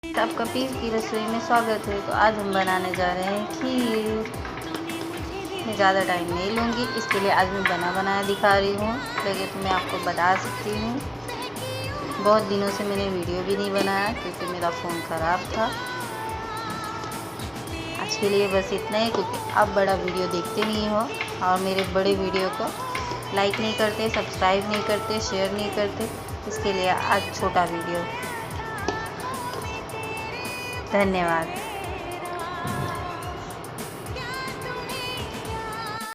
आपका पीर की रसोई में स्वागत है। तो आज हम बनाने जा रहे हैं खीर। मैं ज़्यादा टाइम नहीं लूँगी, इसके लिए आज मैं बनाया दिखा रही हूँ। लगे तो मैं आपको बता सकती हूँ। बहुत दिनों से मैंने वीडियो भी नहीं बनाया क्योंकि मेरा फ़ोन ख़राब था। आज के लिए बस इतना ही, क्योंकि आप बड़ा वीडियो देखते नहीं हो और मेरे बड़े वीडियो को लाइक नहीं करते, सब्सक्राइब नहीं करते, शेयर नहीं करते। इसके लिए आज छोटा वीडियो। धन्यवाद।